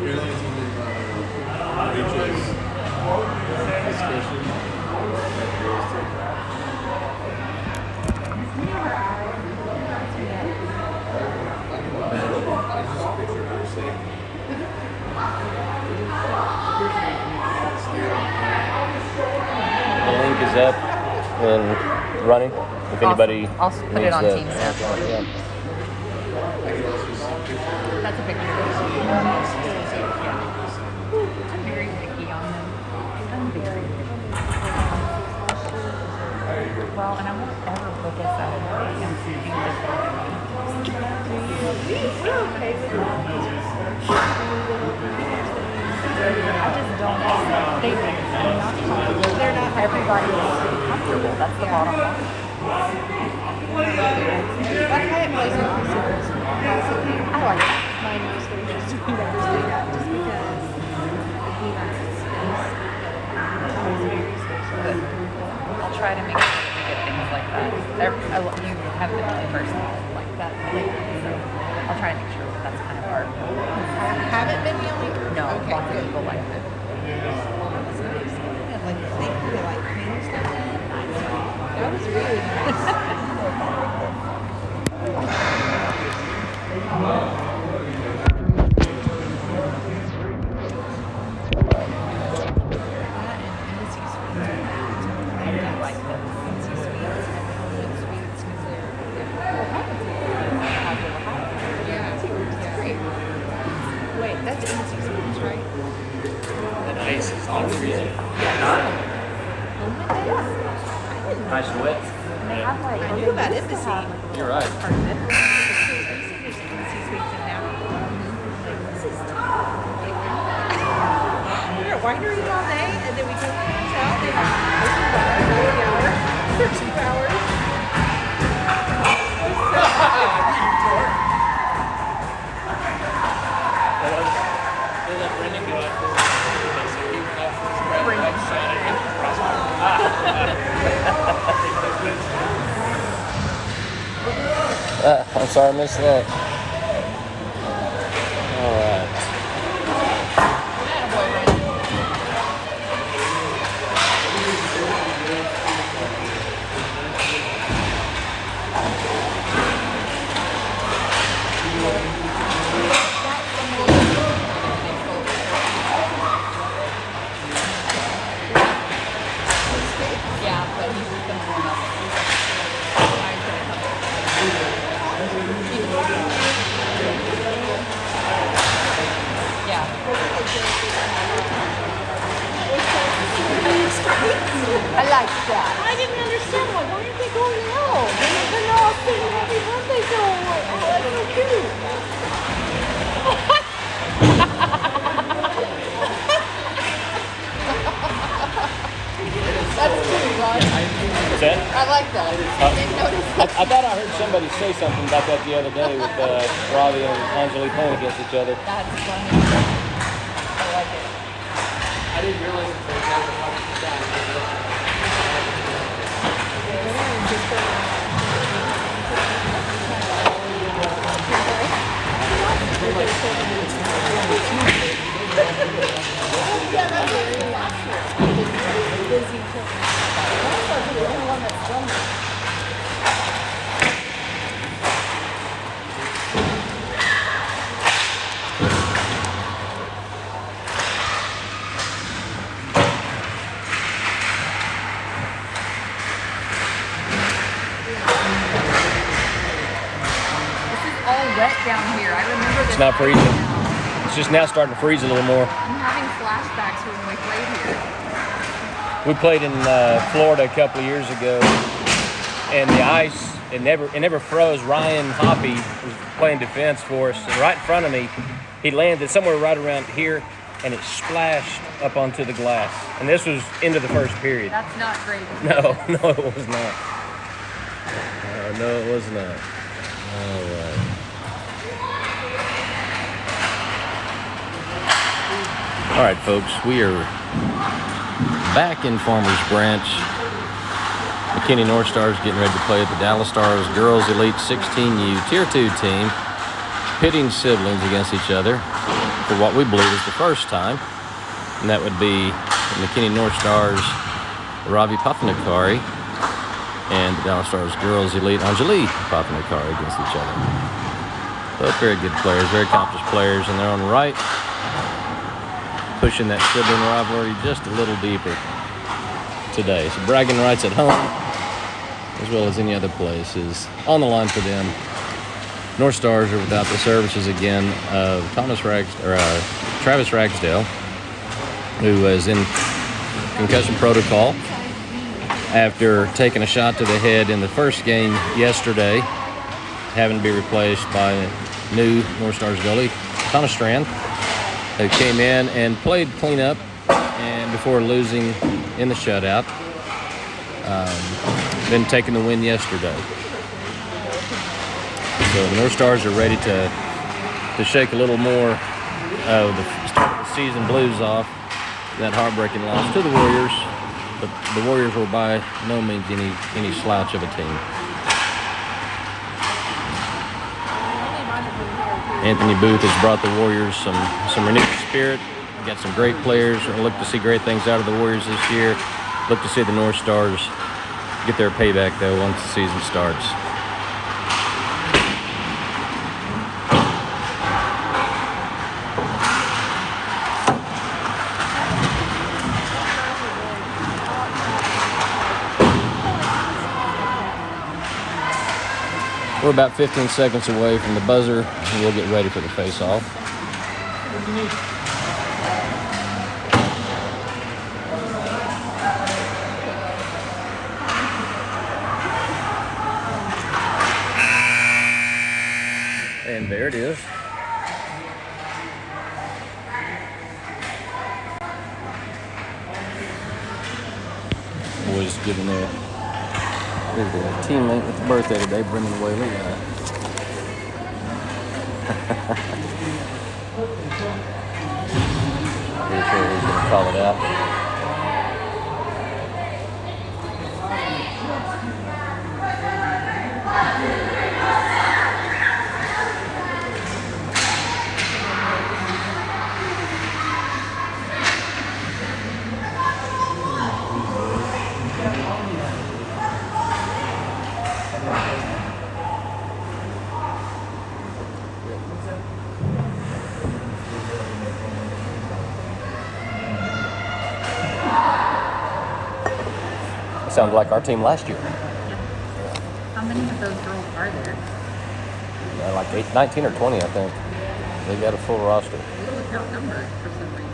The link is up and running. If anybody I'll put it on Teams now. Yeah. That's a picture. I'm very picky on them. I'm very picky. Well, and I won't ever book us out of We're okay with I just don't. They're not comfortable. They're not. Everybody is comfortable. That's the bottom line. That Hyatt place in Pacific. I like that. Mine was very just we never stayed at just because he wants space. Good. I'll try to make sure that we get things like that. You have been the only person like that lately, so I'll try to make sure that that's kind of our. Haven't been the only. No, Okay, lots of good. people like it. Yeah, like they like clean stuff. That was really nice. Wait, that's Embassy Suites, right? The ice is not freezing. Nice and wet. I knew about Embassy. You're right. Part of it. There's Embassy Suites in now. This is we were at wineries all day, and then we go to the hotel. They have for 2 hours. I'm sorry I missed that. All right. Yeah, but he's just going to warm up. Yeah. I like that. I didn't understand why aren't they going out? They're all singing happy birthday to them. Like, oh, that's so cute. That's cute, right? What's that? I like that. I didn't notice that. I thought I heard somebody say something about that the other day with Robbie and Angelique playing against each other. That's funny. I like it. I didn't realize it was that much. Yeah, that's what we last year. Busy children. That's the only one that's done that. This is all wet down here. I remember this. It's not freezing. It's just now starting to freeze a little more. I'm having flashbacks from when we played here. We played in Florida a couple of years ago, and the ice, it never froze. Ryan Hoppy was playing defense for us, and right in front of me, he landed somewhere right around here, and it splashed up onto the glass. And this was into the first period. That's not great. No, it was not. No, it was not. All right. All right, folks, we are back in Farmers Branch. McKinney North Stars getting ready to play at the Dallas Stars Girls Elite 16U Tier 2 team, pitting siblings against each other. for what we believe is the first time, and that would be the McKinney North Stars, Ravi Pathanakari, and the Dallas Stars Girls Elite Anjali Pathanakari against each other. Both very good players, very accomplished players in their own right, pushing that sibling rivalry just a little deeper today. So bragging rights at home, as well as any other place, is on the line for them. North Stars are without the services again of Travis Ragsdale, who was in concussion protocol after taking a shot to the head in the first game yesterday, having to be replaced by new North Stars goalie, Thomas Strand, who came in and played cleanup and before losing in the shutout, then taking the win yesterday. So the North Stars are ready to shake a little more of the start of the season blues off, that heartbreaking loss to the Warriors. But the Warriors were by no means any slouch of a team. Anthony Booth has brought the Warriors some renewed spirit. Got some great players. Look to see great things out of the Warriors this year. Look to see the North Stars get their payback, though, once the season starts. We're about 15 seconds away from the buzzer, and we'll get ready for the face-off. And there it is. Boys giving their teammate with the birthday today, Brendan Whaley. Pretty sure he's going to call it out. Sounds like our team last year. How many of those girls are there? Like 19 or 20, I think. They got a full roster. They look outnumbered for some reason.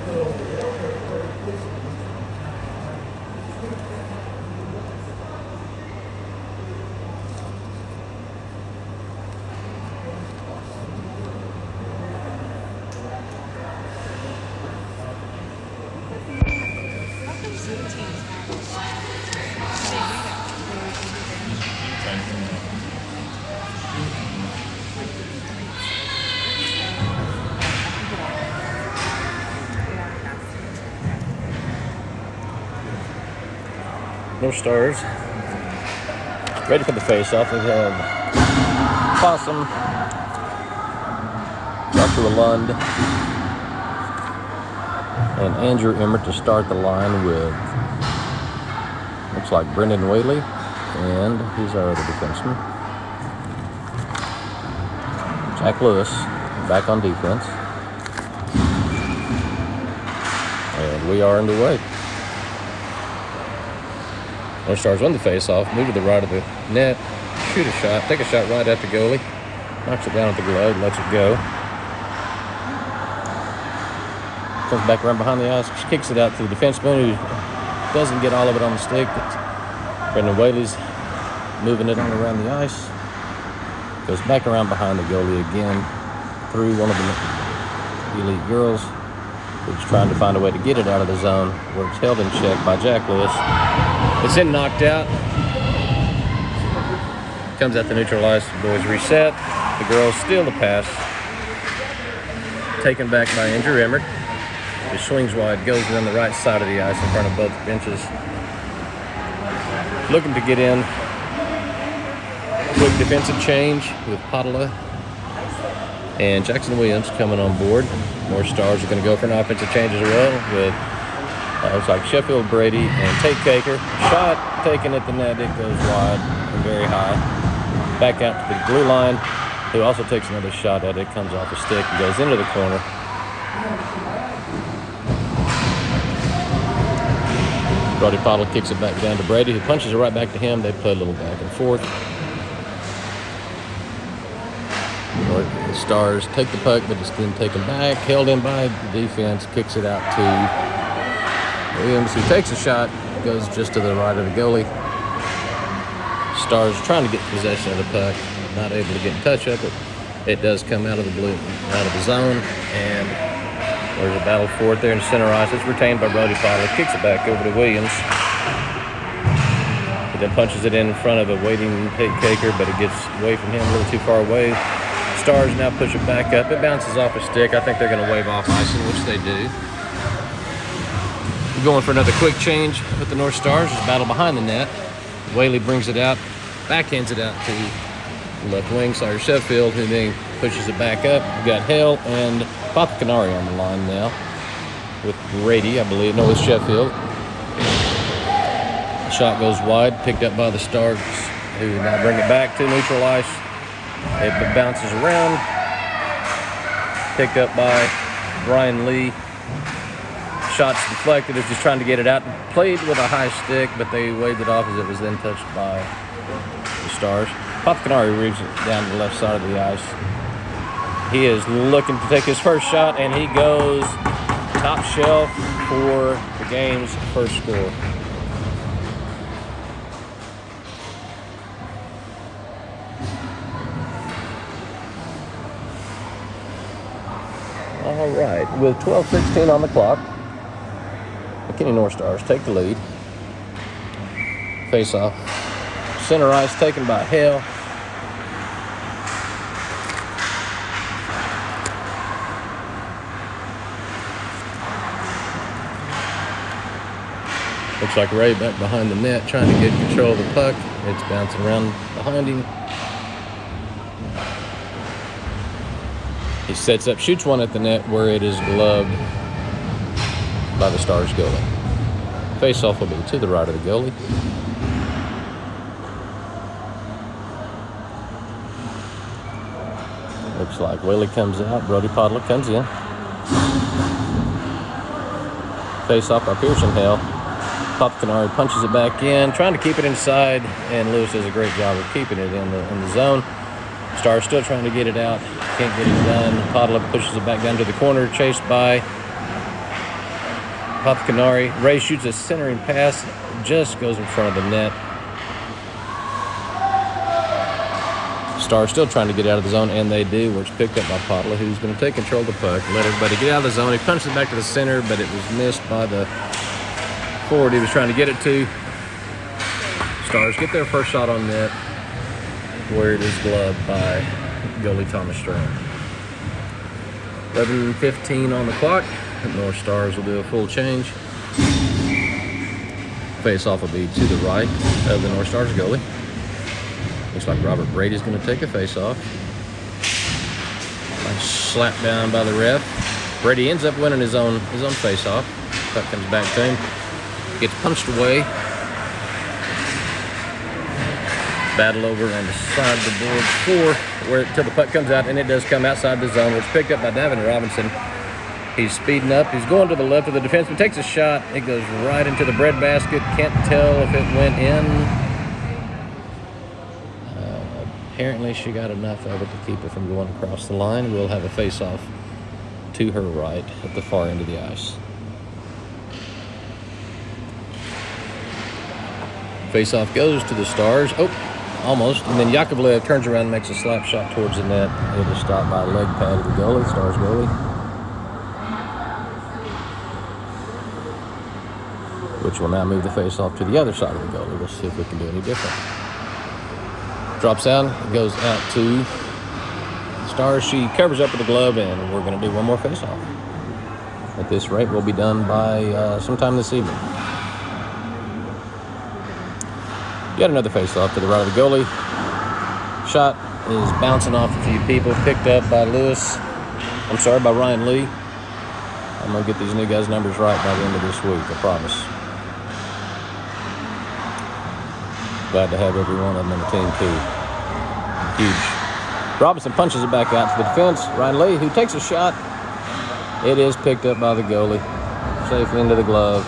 North Stars ready for the face-off. We have Possum, Joshua Lund, and Andrew Emmert to start the line with, looks like Brendan Whaley, and he's our other defenseman. Jack Lewis back on defense. And we are underway. North Stars won the face-off, move to the right of the net, shoot a shot, take a shot right at the goalie, knocks it down with the glove, lets it go. Comes back around behind the ice, kicks it out to the defenseman who doesn't get all of it on the stick. Brendan Whaley's moving it on around the ice. Goes back around behind the goalie again through one of the elite girls, who's trying to find a way to get it out of the zone, where it's held in check by Jack Lewis. It's then knocked out. Comes out the neutral ice. The boys reset. The girls steal the pass. Taken back by Andrew Emmert. He swings wide, goes down the right side of the ice in front of both benches. Looking to get in. Quick defensive change with Padula And Jackson Williams coming on board. North Stars are going to go for an offensive change as well with, looks like Sheffield Brady and Tate Caker. Shot taken at the net. It goes wide and very high. Back out to the blue line, who also takes another shot at it. Comes off a stick and goes into the corner. Brody Pottle kicks it back down to Brady, who punches it right back to him. They play a little back and forth. The Stars take the puck, but it's then taken back, held in by the defense, kicks it out to Williams, who takes a shot, goes just to the right of the goalie. Stars trying to get possession of the puck, not able to get in touch of it. It does come out of the zone, and there's a battle for it there in center ice. It's retained by Brody Pottle, kicks it back over to Williams. He then punches it in front of a waiting Tate Caker, but it gets away from him, a little too far away. Stars now push it back up. It bounces off a stick. I think they're going to wave off icing, which they do. We're going for another quick change with the North Stars. There's a battle behind the net. Whaley brings it out, backhands it out to left wing, Sawyer Sheffield, who then pushes it back up. We've got Hale and Papa Canary on the line now with Brady, I believe. No, it's Sheffield. The shot goes wide, picked up by the Stars, who now bring it back to neutral ice. It bounces around, picked up by Brian Lee. Shots deflected. It's just trying to get it out. Played with a high stick, but they waved it off as it was then touched by the Stars. Papa Canary reaches it down to the left side of the ice. He is looking to take his first shot, and he goes top shelf for the game's first score. All right, with 12:16 on the clock, McKinney North Stars take the lead. Face off. Center ice taken by Hale. Looks like Ray back behind the net trying to get control of the puck. It's bouncing around behind him. He sets up, shoots one at the net where it is gloved by the Stars goalie. Face-off will be to the right of the goalie. Looks like Whaley comes out, Brody Pottle comes in. Face-off by Pearson Hale. Papa Canary punches it back in, trying to keep it inside, and Lewis does a great job of keeping it in the zone. Stars still trying to get it out, can't get it done. Pottle pushes it back down to the corner, chased by Papa Canary. Ray shoots a centering pass, just goes in front of the net. Stars still trying to get out of the zone, and they do, where it's picked up by Pottle, who's going to take control of the puck, let everybody get out of the zone. He punches it back to the center, but it was missed by the forward he was trying to get it to. Stars get their first shot on net, where it is gloved by goalie Thomas Strand. 11:15 on the clock. The North Stars will do a full change. Face-off will be to the right of the North Stars goalie. Looks like Robert Brady's going to take a face-off. Nice slap down by the ref. Brady ends up winning his own face-off. Puck comes back to him. Gets punched away. Battle over on the side of the board till the puck comes out, and it does come outside the zone, which is picked up by Davin Robinson. He's speeding up. He's going to the left of the defenseman, takes a shot. It goes right into the breadbasket. Can't tell if it went in. Apparently she got enough of it to keep it from going across the line. We'll have a face-off to her right at the far end of the ice. Face-off goes to the Stars. Oh, almost. And then Yakovlev turns around and makes a slap shot towards the net. It is stopped by a leg pad of the goalie, Stars goalie. Which will now move the face-off to the other side of the goalie. We'll see if we can do any different. Drops out, goes out to Stars. She covers up with the glove, and we're going to do one more face-off. At this rate, we'll be done by sometime this evening. Yet another face-off to the right of the goalie. Shot is bouncing off a few people, picked up by by Ryan Lee. I'm going to get these new guys' numbers right by the end of this week, I promise. Glad to have every one of them on the team, too. Huge. Robinson punches it back out to the defense. Ryan Lee, who takes a shot. It is picked up by the goalie. Safely into the glove.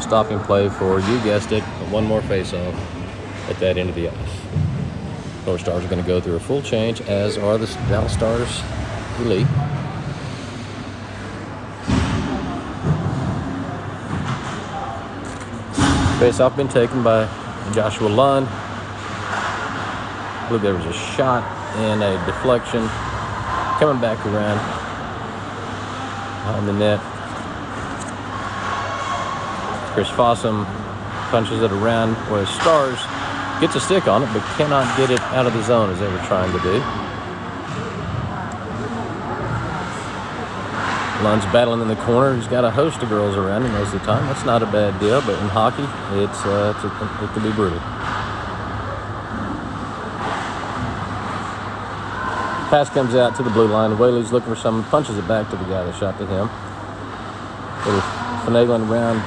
Stopping play for, you guessed it, one more face-off at that end of the ice. North Stars are going to go through a full change, as are the Dallas Stars elite. Face-off been taken by Joshua Lund. I believe there was a shot and a deflection. Coming back around behind the net. Chris Fossum punches it around where the Stars gets a stick on it, but cannot get it out of the zone as they were trying to do. Lund's battling in the corner. He's got a host of girls around him most of the time. That's not a bad deal, but in hockey, it can be brutal. Pass comes out to the blue line. Whaley's looking for someone, punches it back to the guy that shot to him. Little finagling around.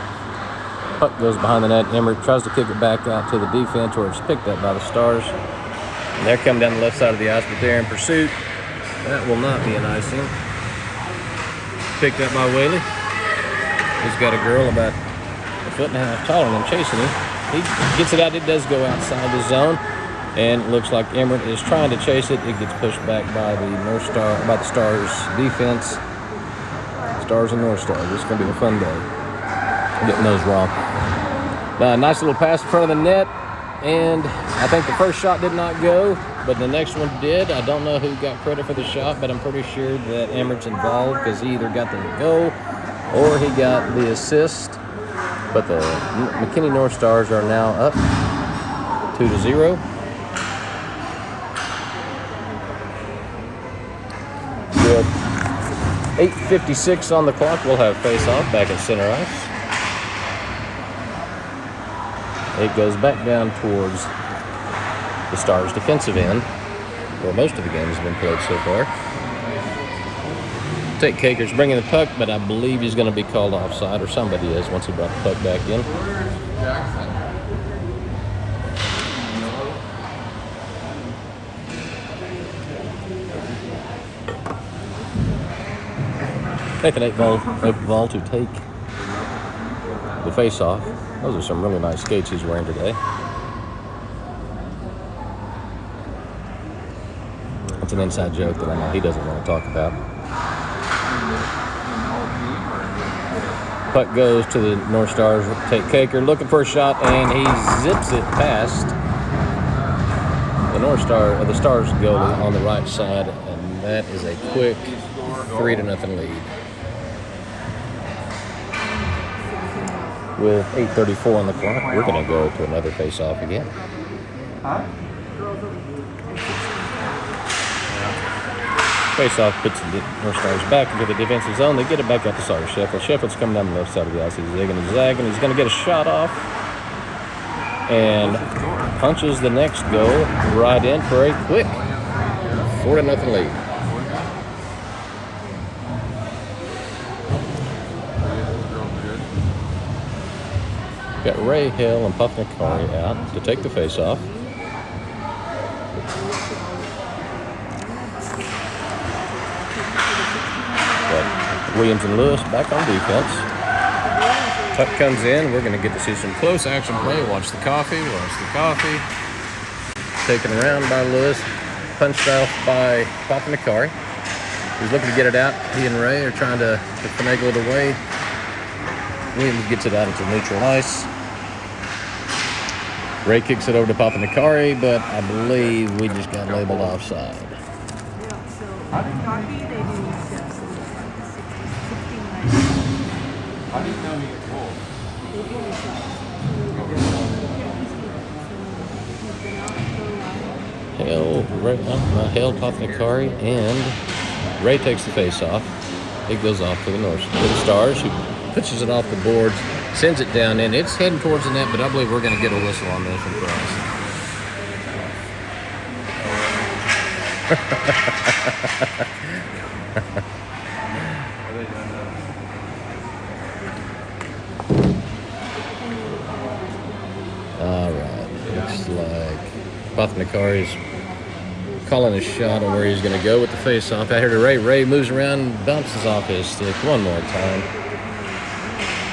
Puck goes behind the net. Emmerich tries to kick it back out to the defense where it's picked up by the Stars. And they're coming down the left side of the ice, but they're in pursuit. That will not be an icing. Picked up by Whaley. He's got a girl about a foot and a half taller than him chasing him. He gets it out. It does go outside the zone. And it looks like Emmerich is trying to chase it. It gets pushed back by the Stars defense. Stars and North Stars. It's going to be a fun day. Getting those wrong. Nice little pass in front of the net, and I think the first shot did not go, but the next one did. I don't know who got credit for the shot, but I'm pretty sure that Emmerich's involved because he either got the goal or he got the assist. But the McKinney North Stars are now up 2-0. With 8:56 on the clock, we'll have face-off back at center ice. It goes back down towards the Stars' defensive end, where most of the game has been played so far. Tate Kaker's bringing the puck, but I believe he's going to be called offside, or somebody is once he brought the puck back in. Nathan Oakvall to take the face-off. Those are some really nice skates he's wearing today. It's an inside joke that I know he doesn't want to talk about. Puck goes to the North Stars. Tate Kaker looking for a shot, and he zips it past the Stars goalie on the right side, and that is a quick 3-0 lead. With 8:34 on the clock, we're going to go to another face-off again. Face-off puts the North Stars back into the defensive zone. They get it back out to Sawyer Sheffield. Sheffield's coming down the left side of the ice. He's zigging and zagging. He's going to get a shot off and punches the next goal right in for a quick 4-0 lead. Got Ray Hill and Puff McCarry out to take the face-off. Got Williams and Lewis back on defense. Puck comes in. We're going to get to see some close action play. Watch the coffee. Taken around by Lewis. Punched off by Puff McCarry. He's looking to get it out. He and Ray are trying to finagle it away. Williams gets it out into neutral ice. Ray kicks it over to Papa Nakari, but I believe we just got labeled offside. Hale, Papa Nakari, and Ray takes the face off. It goes off to the Stars, who pitches it off the boards, sends it down in. It's heading towards the net, but I believe we're going to get a whistle on this one for us. All right. Looks like Bothnakari's calling a shot on where he's going to go with the face-off. Out here to Ray. Ray moves around and bounces off his stick one more time.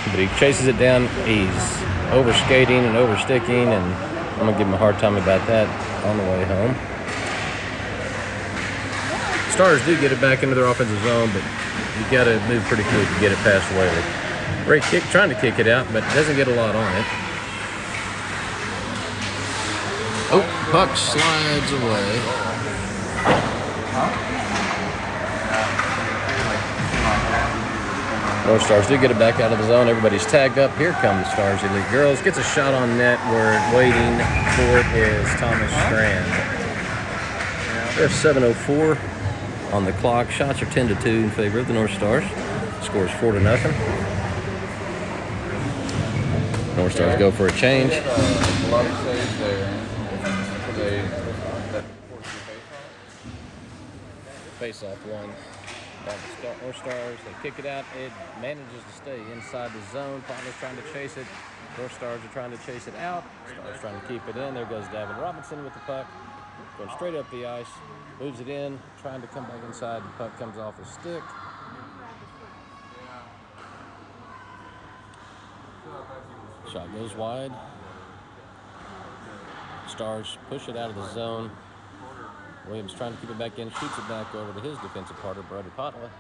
But he chases it down. He's over-skating and over-sticking, and I'm going to give him a hard time about that on the way home. Stars do get it back into their offensive zone, but you got to move pretty quick to get it past Whaley. Ray trying to kick it out, but doesn't get a lot on it. Oh, puck slides away. North Stars do get it back out of the zone. Everybody's tagged up. Here come the Stars Elite Girls. Gets a shot on net where waiting for it is Thomas Strand. There's 7:04 on the clock. Shots are 10-2 in favor of the North Stars. Scores 4-0. North Stars go for a change. A lot of saves there. Face-off one. North Stars, they kick it out. It manages to stay inside the zone. Potter's trying to chase it. North Stars are trying to chase it out. Stars trying to keep it in. There goes Davin Robinson with the puck. Going straight up the ice. Moves it in. Trying to come back inside. The puck comes off his stick. Shot goes wide. Stars push it out of the zone. Williams trying to keep it back in, shoots it back over to his defensive partner, Brody Potla.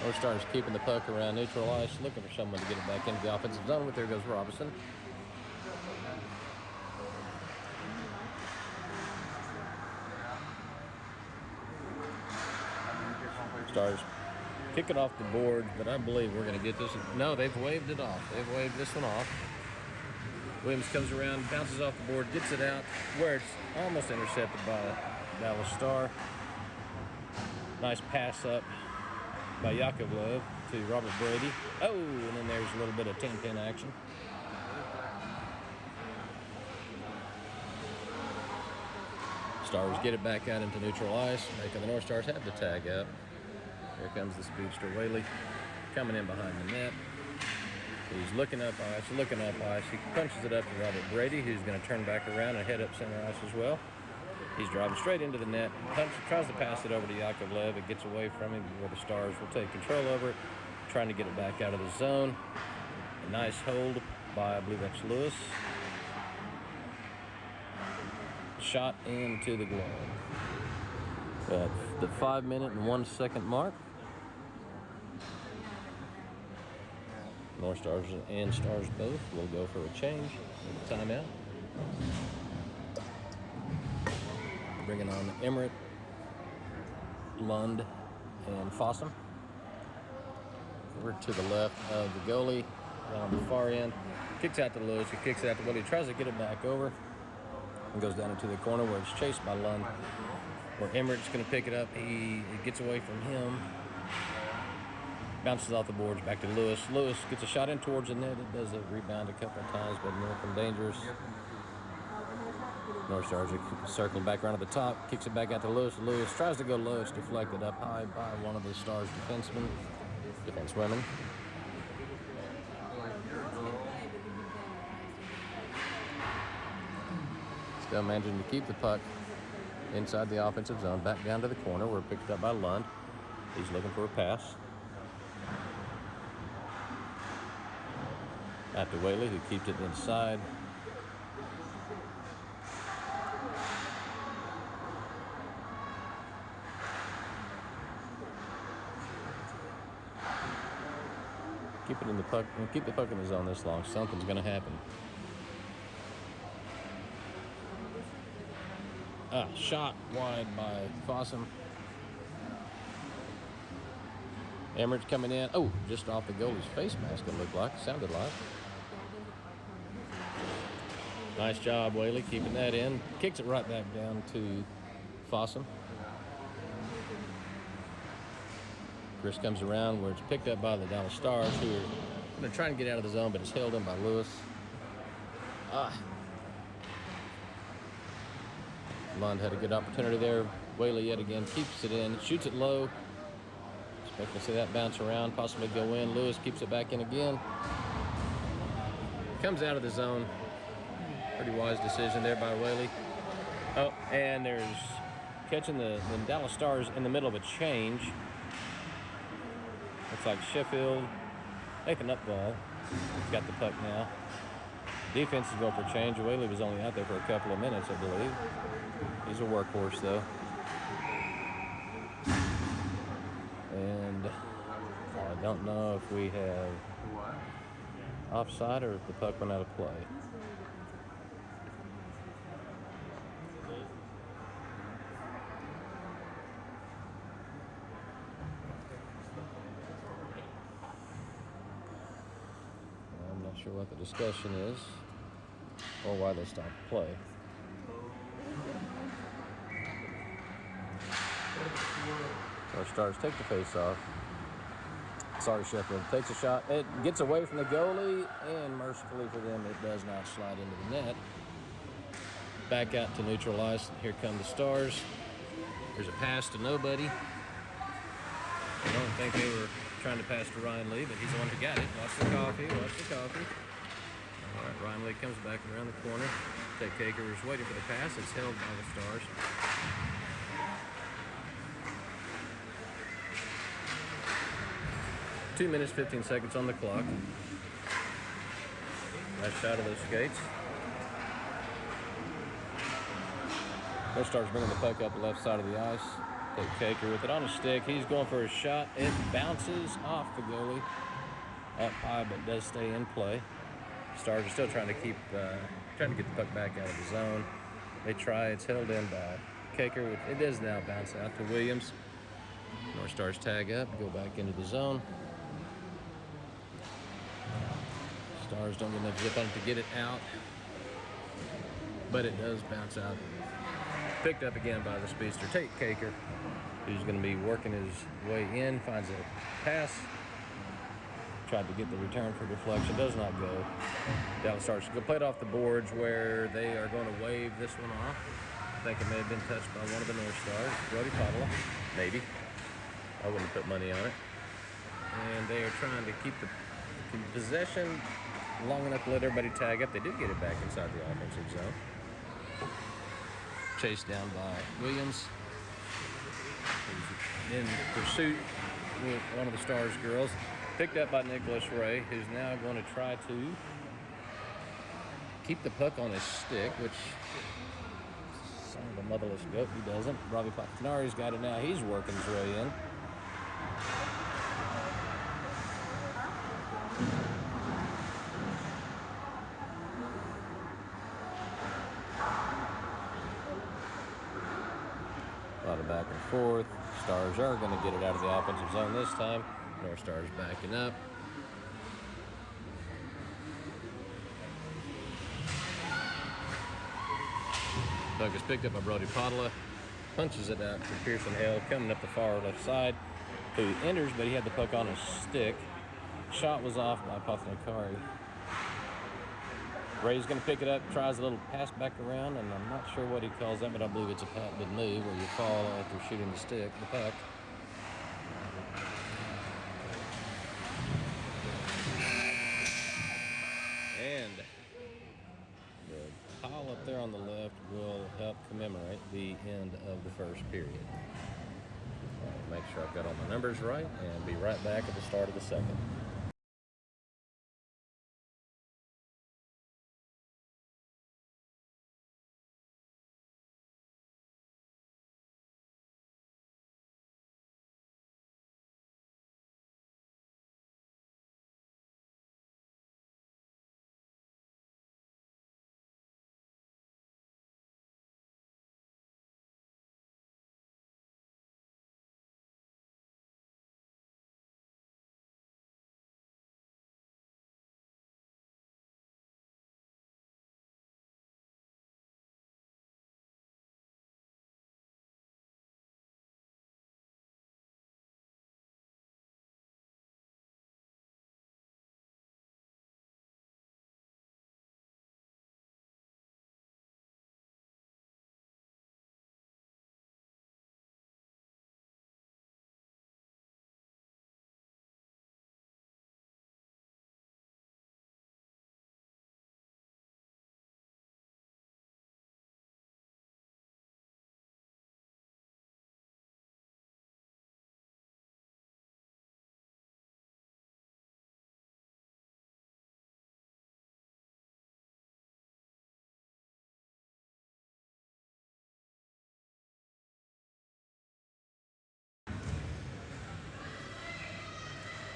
North Stars keeping the puck around neutral ice, looking for someone to get it back into the offensive zone, but there goes Robinson. Stars kick it off the board, but I believe we're going to get this. No, they've waved it off. They've waved this one off. Williams comes around, bounces off the board, gets it out, where it's almost intercepted by Dallas Star. Nice pass up by Yakovlev to Robert Brady. Oh, and then there's a little bit of 10-pin action. Stars get it back out into neutral ice, making the North Stars have the tag out. Here comes the speedster Whaley coming in behind the net. He's looking up ice. He punches it up to Robert Brady, who's going to turn back around and head up center ice as well. He's driving straight into the net. Tries to pass it over to Yakovlev. It gets away from him where the Stars will take control over it, trying to get it back out of the zone. A nice hold by, I believe that's Lewis. Shot into the glove. At the 5-minute and 1 second mark. North Stars and Stars both will go for a change with the timeout. Bringing on Emmerich, Lund, and Fossum. We're to the left of the goalie, down the far end. Kicks out to Lewis, he kicks it out to Willie, tries to get it back over, and goes down into the corner where it's chased by Lund. Where Emmerich's going to pick it up, it gets away from him. Bounces off the boards back to Lewis. Lewis gets a shot in towards the net. It does a rebound a couple of times, but nothing dangerous. North Stars are circling back around at the top, kicks it back out to Lewis. Lewis tries to go low, it's deflected up high by one of the Stars' defensewomen. Still managing to keep the puck inside the offensive zone, back down to the corner where it picked up by Lund. He's looking for a pass. Out to Whaley, who keeps it inside. Keep the puck in the zone this long. Something's going to happen. Shot wide by Fossum. Emmerich coming in. Oh, just off the goalie's face mask, it looked like. Sounded like. Nice job, Whaley, keeping that in. Kicks it right back down to Fossum. Chris comes around where it's picked up by the Dallas Stars, who are going to try and get out of the zone, but it's held in by Lewis. Lund had a good opportunity there. Whaley yet again keeps it in, shoots it low. Expect to see that bounce around, possibly go in. Lewis keeps it back in again. Comes out of the zone. Pretty wise decision there by Whaley. Oh, and there's catching the Dallas Stars in the middle of a change. Looks like Sheffield making up ball. He's got the puck now. Defense is going for a change. Whaley was only out there for a couple of minutes, I believe. He's a workhorse, though. And I don't know if we have offside or if the puck went out of play. I'm not sure what the discussion is or why they stopped play. Our Stars take the face off. Sorry, Sheffield takes a shot. It gets away from the goalie, and mercifully for them, it does not slide into the net. Back out to neutral ice. Here come the Stars. There's a pass to nobody. I don't think they were trying to pass to Ryan Lee, but he's the one who got it. Watch the coffee, watch the coffee. All right, Ryan Lee comes back around the corner. Ted Kaker is waiting for the pass. It's held by the Stars. 2 minutes, 15 seconds on the clock. Nice shot of those skates. North Stars bringing the puck up the left side of the ice. Take Kaker with it on a stick. He's going for a shot. It bounces off the goalie. Up high, but does stay in play. Stars are still trying to get the puck back out of the zone. They try. It's held in by Kaker. It does now bounce out to Williams. North Stars tag up, go back into the zone. Stars don't get enough zip on it to get it out, but it does bounce out. Picked up again by the speedster, Tate Kaker, who's going to be working his way in, finds a pass, tried to get the return for deflection, does not go. Dallas Stars go play it off the boards where they are going to wave this one off. I think it may have been touched by one of the North Stars, Brody Padula, maybe. I wouldn't put money on it. And they are trying to keep the possession long enough to let everybody tag up. They do get it back inside the offensive zone. Chased down by Williams. He's in pursuit with one of the Stars girls. Picked up by Nicholas Ray, who's now going to try to keep the puck on his stick, which son of a motherless goat, he doesn't. Robbie Patinari's got it now. He's working his way in. A lot of back and forth. Stars are going to get it out of the offensive zone this time. North Stars backing up. Puck is picked up by Brody Padula. Punches it out to Pearson Hale, coming up the far left side. Who enters, but he had the puck on his stick. Shot was off by Pathnakari. Ray's going to pick it up, tries a little pass back around, and I'm not sure what he calls that, but I believe it's a patented move where you fall after shooting the puck. And the pile up there on the left will help commemorate the end of the first period. Make sure I've got all my numbers right, and be right back at the start of the second.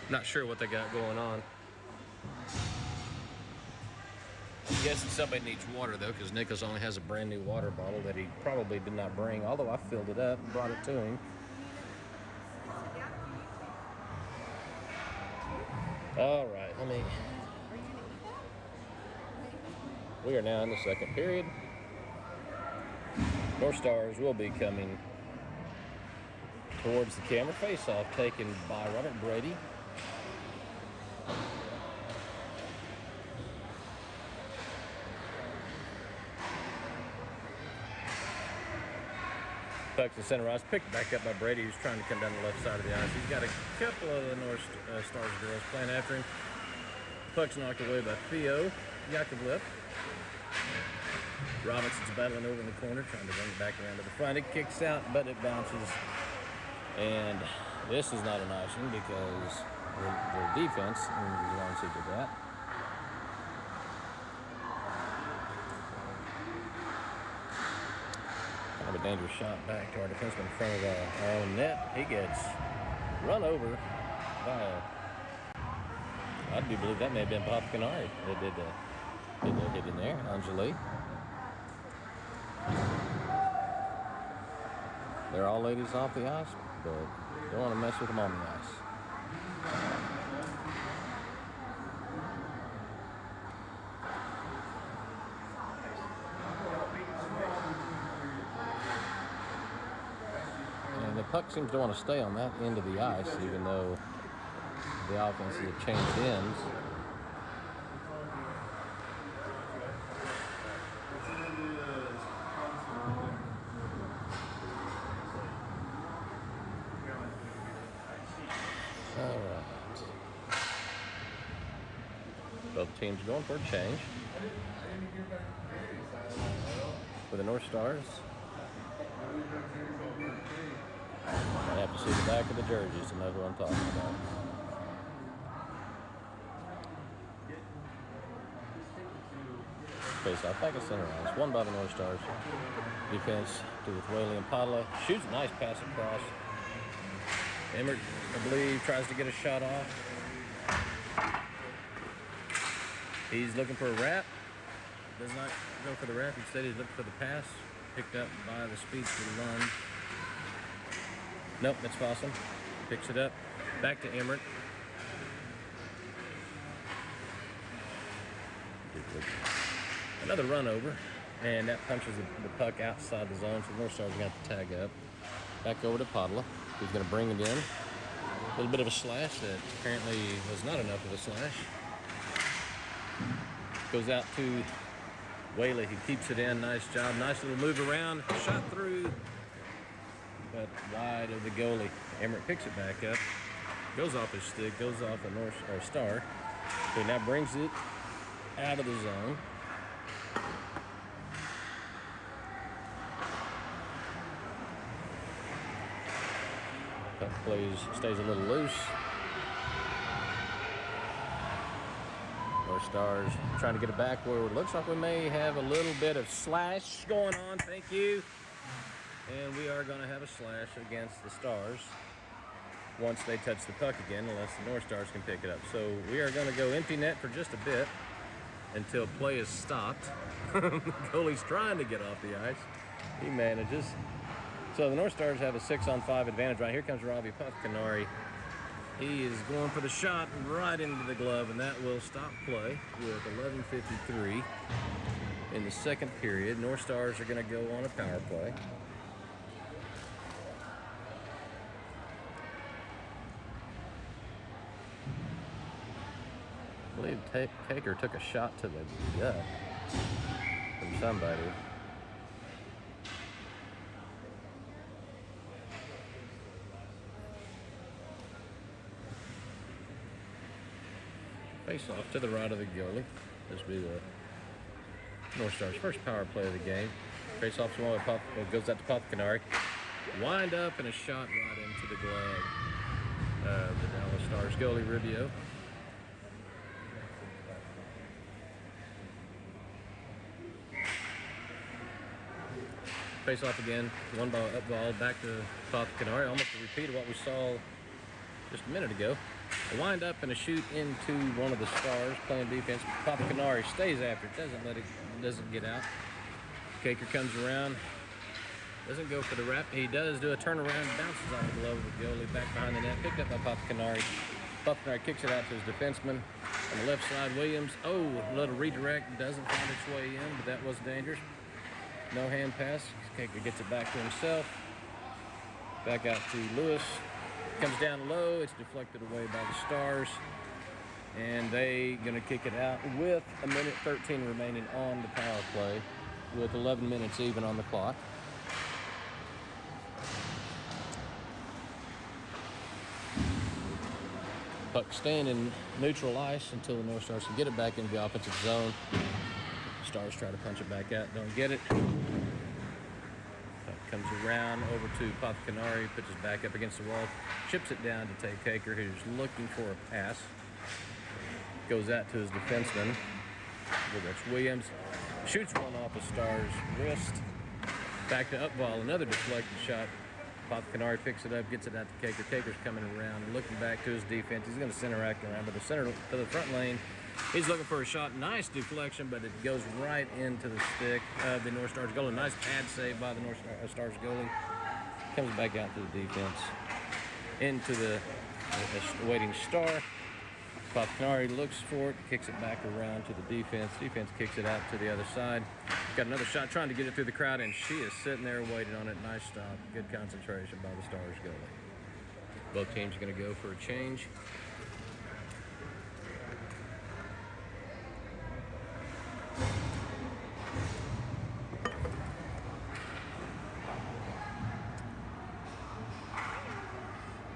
Not sure what they got going on. I'm guessing somebody needs water though, because Nicholas only has a brand new water bottle that he probably did not bring, although I filled it up and brought it to him. All right, we are now in the second period. North Stars will be coming towards the camera. Face-off taken by Robert Brady. Puck's in center ice, picked back up by Brady, who's trying to come down the left side of the ice. He's got a couple of the North Stars girls playing after him. Puck's knocked away by Theo Yakovlev. Robinson's battling over in the corner, trying to bring it back around to the front. It kicks out, but it bounces. And this is not an icing because their defense, and as long as he did that. Kind of a dangerous shot back to our defenseman in front of our own net. He gets run over by I do believe that may have been Pop Canard that did the hit in there, Angeli. They're all ladies off the ice, but don't want to mess with them on the ice. And the puck seems to want to stay on that end of the ice, even though the offense has changed ends. All right. Both teams going for a change. For the North Stars, I have to see the back of the jerseys to know who I'm talking about. Face off back at center ice. One by the North Stars. Defense to with Whaley and Padla. Shoots a nice pass across. Emmert, I believe, tries to get a shot off. He's looking for a wrap. Does not go for the wrap. Instead, he's looking for the pass. Picked up by the speedster Lund. Nope, that's Fossum. Picks it up. Back to Emmert. Another run over, and that punches the puck outside the zone, so the North Stars are going to have to tag up. Back over to Padla, who's going to bring it in. A little bit of a slash that apparently was not enough of a slash. Goes out to Whaley, he keeps it in. Nice job, nice little move around, shot through, but wide of the goalie. Emmert picks it back up, goes off his stick, goes off a North Star. So he now brings it out of the zone. Puck stays a little loose. North Stars trying to get it back where it looks like we may have a little bit of slash going on. Thank you. And we are going to have a slash against the Stars once they touch the puck again, unless the North Stars can pick it up. So we are going to go empty net for just a bit until play is stopped. The goalie's trying to get off the ice. He manages. So the North Stars have a 6-on-5 advantage right here. Comes Robbie Puffcanari. He is going for the shot right into the glove, and that will stop play with 11:53 in the second period. North Stars are going to go on a power play. I believe Taker took a shot to the gut from somebody. Face off to the right of the goalie. This will be the North Stars' first power play of the game. Face off goes out to Puffcanari. Wind up and a shot right into the glove of the Dallas Stars goalie, Rubio. Face off again. One ball up ball back to Puffcanari. Almost a repeat of what we saw just a minute ago. A wind up and a shoot into one of the Stars playing defense. Papa Canary stays after it, doesn't get out. Caker comes around, doesn't go for the wrap. He does do a turnaround, bounces off the glove of the goalie, back behind the net, picked up by Papa Canary. Papa Canary kicks it out to his defenseman. On the left side, Williams, a little redirect, doesn't find its way in, but that was dangerous. No hand pass. Caker gets it back to himself. Back out to Lewis. Comes down low. It's deflected away by the Stars. And they going to kick it out with 1:13 remaining on the power play, with 11 minutes even on the clock. Puck staying in neutral ice until the North Stars can get it back into the offensive zone. Stars try to punch it back out, don't get it. Puck comes around over to Papa Canary, puts it back up against the wall, chips it down to Tate Caker, who's looking for a pass. Goes out to his defenseman. That's Williams. Shoots one off the Stars' wrist. Back to Upball, another deflected shot. Papa Canary picks it up, gets it out to Caker. Caker's coming around, looking back to his defense. He's going to center act around, but the center to the front lane. He's looking for a shot. Nice deflection, but it goes right into the stick of the North Stars goalie. Nice pad save by the North Stars goalie. Comes back out to the defense. Into the waiting Star. Papa Canary looks for it, kicks it back around to the defense. Defense kicks it out to the other side. Got another shot trying to get it through the crowd, and she is sitting there waiting on it. Nice stop. Good concentration by the Stars goalie. Both teams are going to go for a change.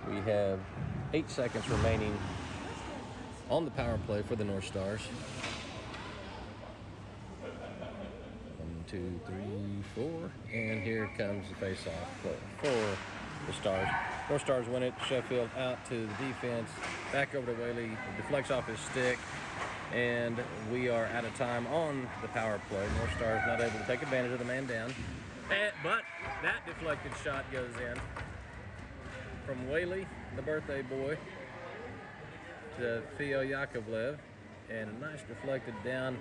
We have 8 seconds remaining on the power play for the North Stars. 1, 2, 3, 4. And here comes the face-off play for the Stars. North Stars win it. Sheffield out to the defense. Back over to Whaley. Deflects off his stick. And we are out of time on the power play. North Stars not able to take advantage of the man down. But that deflected shot goes in from Whaley, the birthday boy, to Theo Yakovlev, and a nice deflected down,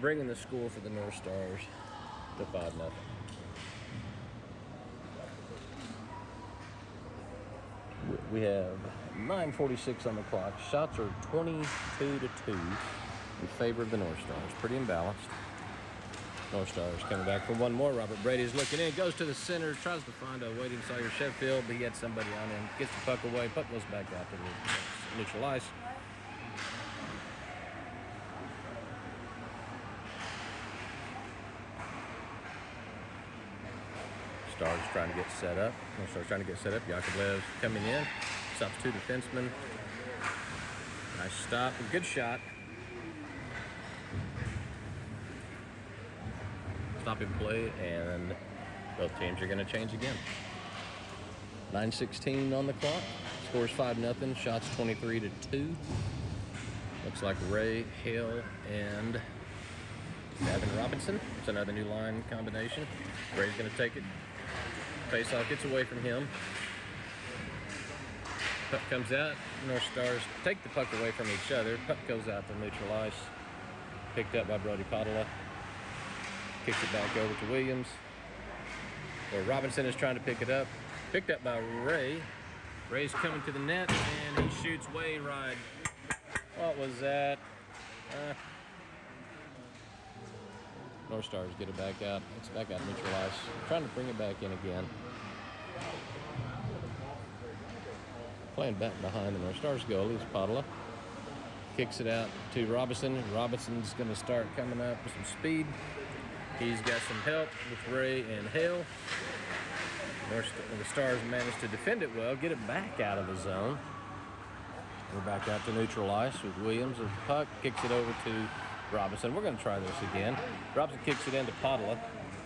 bringing the score for the North Stars to 5-0. We have 9:46 on the clock. Shots are 22-2 in favor of the North Stars. Pretty imbalanced. North Stars coming back for one more. Robert Brady's looking in, goes to the center, tries to find a waiting Sawyer Sheffield, but he had somebody on him. Gets the puck away. Puck goes back out to the neutral ice. Stars trying to get set up. North Stars trying to get set up. Yakovlev's coming in. Stops two defensemen. Nice stop. A good shot. Stopping play, and both teams are going to change again. 9:16 on the clock. Scores 5-0. Shots 23-2. Looks like Ray, Hale, and Gavin Robinson. It's another new line combination. Ray's going to take it. Faceoff gets away from him. Puck comes out. North Stars take the puck away from each other. Puck goes out to neutral ice. Picked up by Brody Padula. Kicks it back over to Williams. Where Robinson is trying to pick it up. Picked up by Ray. Ray's coming to the net, and he shoots way right. What was that? North Stars get it back out. It's back out neutral ice. Trying to bring it back in again. Playing back behind the North Stars goalie is Padula. Kicks it out to Robinson. Robinson's going to start coming up with some speed. He's got some help with Ray and Hale. The Stars managed to defend it well, get it back out of the zone. We're back out to neutral ice with Williams with the puck. Kicks it over to Robinson. We're going to try this again. Robinson kicks it into Padula.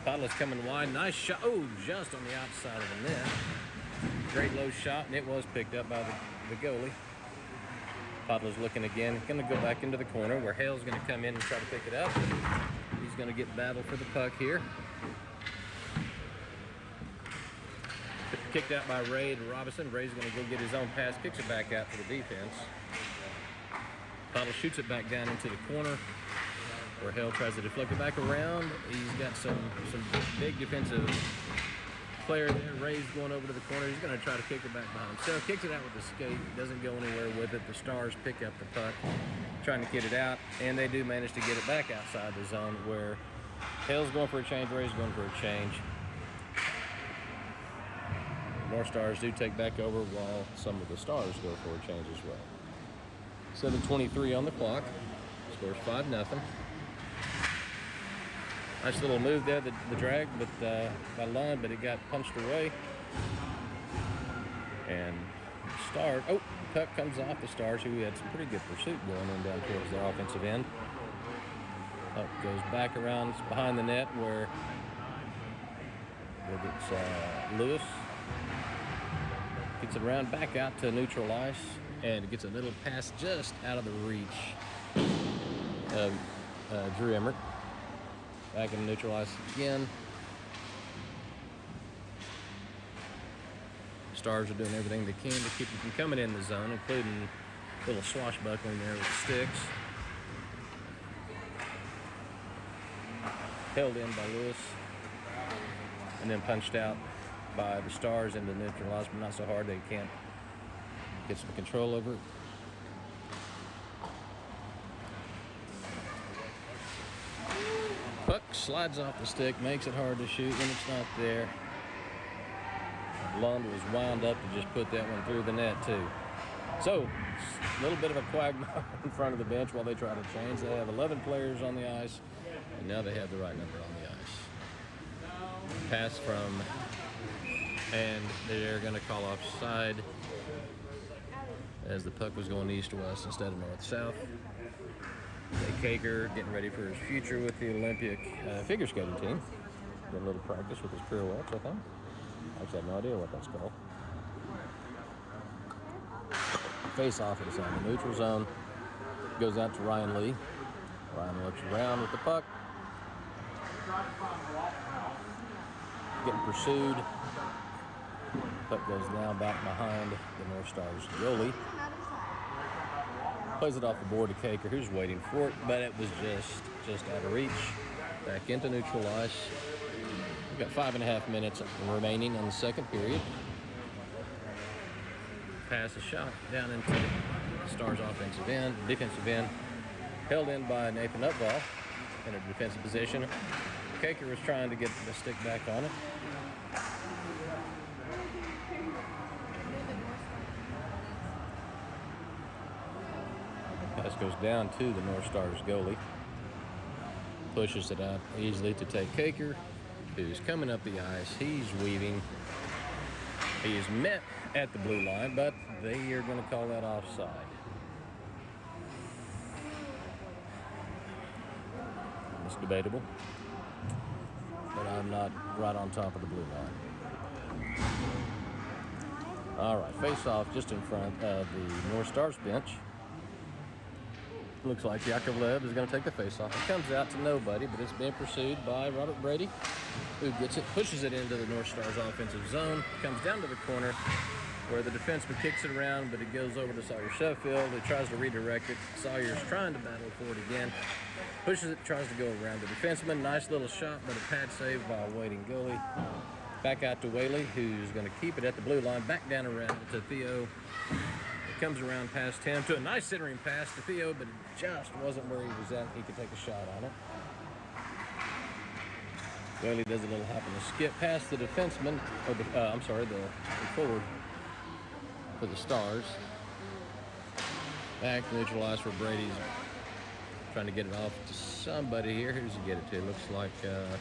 Padula's coming wide. Nice shot. Oh, just on the outside of the net. Great low shot, and it was picked up by the goalie. Padula's looking again. Going to go back into the corner where Hale's going to come in and try to pick it up. He's going to get battle for the puck here. kicked out by Ray to Robinson. Ray's going to go get his own pass, kicks it back out to the defense. Bottle shoots it back down into the corner where Hale tries to deflect it back around. He's got some big defensive player there. Ray's going over to the corner. He's going to try to kick it back behind himself. Kicks it out with the skate. Doesn't go anywhere with it. The Stars pick up the puck, trying to get it out, and they do manage to get it back outside the zone where Hale's going for a change. Ray's going for a change. North Stars do take back over while some of the Stars go for a change as well. 7:23 on the clock. Scores 5-0. Nice little move there, the drag, but by line, but it got punched away. And puck comes off the Stars, who had some pretty good pursuit going on down towards their offensive end. Puck goes back around, it's behind the net where it's Lewis. Gets it around back out to neutral ice, and it gets a little pass just out of the reach of Drew Emmert. Back in neutral ice again. Stars are doing everything they can to keep them from coming in the zone, including a little swashbuckling there with sticks. Held in by Lewis, and then punched out by the Stars into neutral ice, but not so hard they can't get some control over it. Puck slides off the stick, makes it hard to shoot when it's not there. Lund was wound up to just put that one through the net too. So, a little bit of a quagmire in front of the bench while they try to change. They have 11 players on the ice, and now they have the right number on the ice. Pass from, and they're going to call offside as the puck was going east-west instead of north-south. Kaker getting ready for his future with the Olympic figure skating team. Did a little practice with his pirouettes, I think. I actually have no idea what that's called. Face off it is on the neutral zone. Goes out to Ryan Lee. Ryan looks around with the puck. Getting pursued. Puck goes now back behind the North Stars goalie. Plays it off the board to Kaker, who's waiting for it, but it was just out of reach. Back into neutral ice. We've got 5.5 minutes remaining on the second period. Pass a shot down into the Stars' defensive end. Held in by Nathan Upvall in a defensive position. Kaker was trying to get the stick back on it. Pass goes down to the North Stars goalie. Pushes it out easily to take Kaker, who's coming up the ice. He's weaving. He is met at the blue line, but they are going to call that offside. It's debatable, but I'm not right on top of the blue line. All right, face off just in front of the North Stars bench. Looks like Yakovlev is going to take the face-off. It comes out to nobody, but it's being pursued by Robert Brady, who gets it, pushes it into the North Stars offensive zone, comes down to the corner where the defenseman kicks it around, but it goes over to Sawyer Sheffield. It tries to redirect it. Sawyer's trying to battle for it again. Pushes it, tries to go around the defenseman. Nice little shot, but a pad save by a waiting goalie. Back out to Whaley, who's going to keep it at the blue line. Back down around to Theo. Comes around past him to a nice centering pass to Theo, but it just wasn't where he was at. He could take a shot on it. Whaley does a little hop and a skip past the defenseman, or the forward for the Stars. Back to neutral ice where Brady's trying to get it off to somebody here. Who does he get it to? It looks like I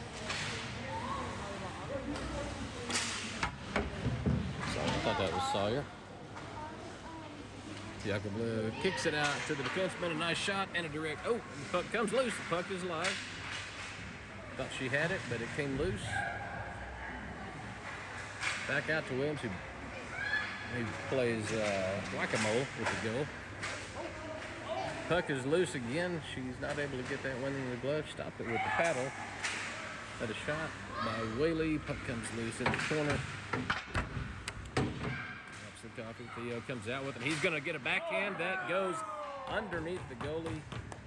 thought that was Sawyer. Yakovlev kicks it out to the defenseman. A nice shot and a direct. Oh, the puck comes loose. The puck is live. Thought she had it, but it came loose. Back out to Williams, who plays whack-a-mole with the goal. Puck is loose again. She's not able to get that one in the glove. Stopped it with the paddle. Had a shot by Whaley. Puck comes loose in the corner. Leo comes out with it. He's going to get a backhand that goes underneath the goalie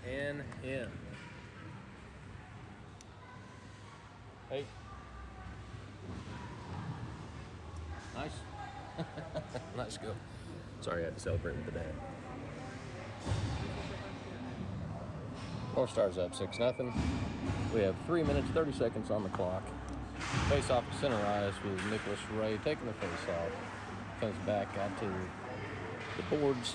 and in. Hey. Nice. Nice go. Sorry, I had to celebrate with the dad. North Stars up 6-0. We have 3 minutes, 30 seconds on the clock. Face off to center ice with Nicholas Ray taking the face off. Comes back out to the boards.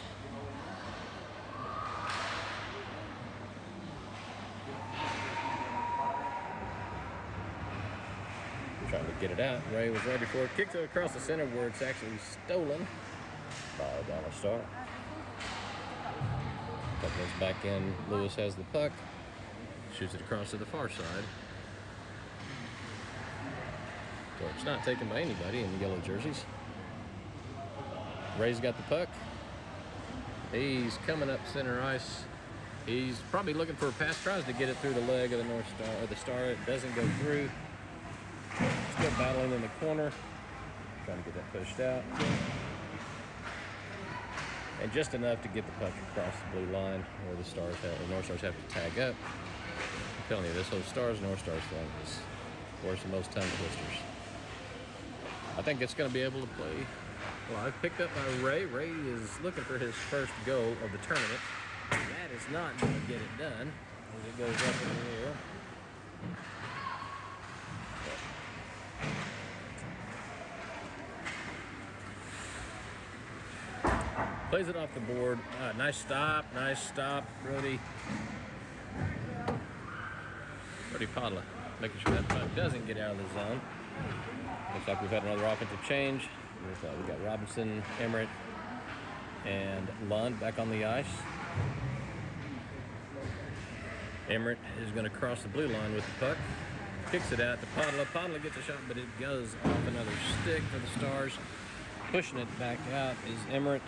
Trying to get it out. Ray was ready for it. Kicks it across the center where it's actually stolen by Donald Star. Puck goes back in. Lewis has the puck. Shoots it across to the far side. So it's not taken by anybody in the yellow jerseys. Ray's got the puck. He's coming up center ice. He's probably looking for a pass. Tries to get it through the leg of the North Star or the Star. It doesn't go through. Still battling in the corner. Trying to get that pushed out. And just enough to get the puck across the blue line where the North Stars have to tag up. I'm telling you, this whole North Stars thing is worse than most tongue twisters. I think it's going to be able to play. Well, I've picked up by Ray. Ray is looking for his first goal of the tournament. That is not going to get it done as it goes up in the air. Plays it off the board. Nice stop, Brody. Brody Padla making sure that puck doesn't get out of the zone. Looks like we've had another offensive change. We've got Robinson, Emmerich, and Lund back on the ice. Emmerich is going to cross the blue line with the puck. Kicks it out to Padla. Padla gets a shot, but it goes off another stick for the Stars. Pushing it back out is Emmerich.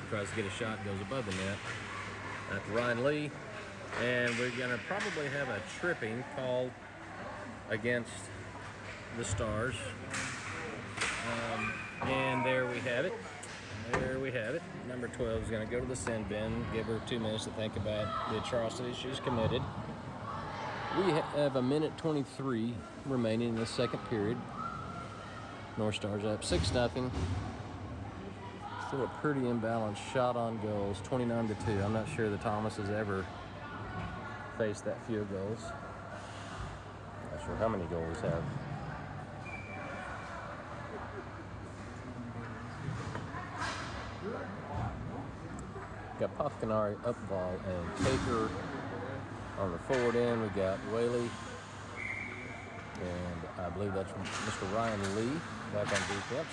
Tries to get a shot, goes above the net. That's Ryan Lee. And we're going to probably have a tripping called against the Stars. And there we have it. Number 12 is going to go to the sin bin. Give her 2 minutes to think about the atrocity she's committed. We have a minute 23 remaining in the second period. North Stars up 6-0. Still a pretty imbalanced shot on goals, 29-2. I'm not sure that Thomas has ever faced that few goals. Not sure how many goals have. Got Popcanari, Upval, and Taker on the forward end. We got Whaley, and I believe that's Mr. Ryan Lee back on defense.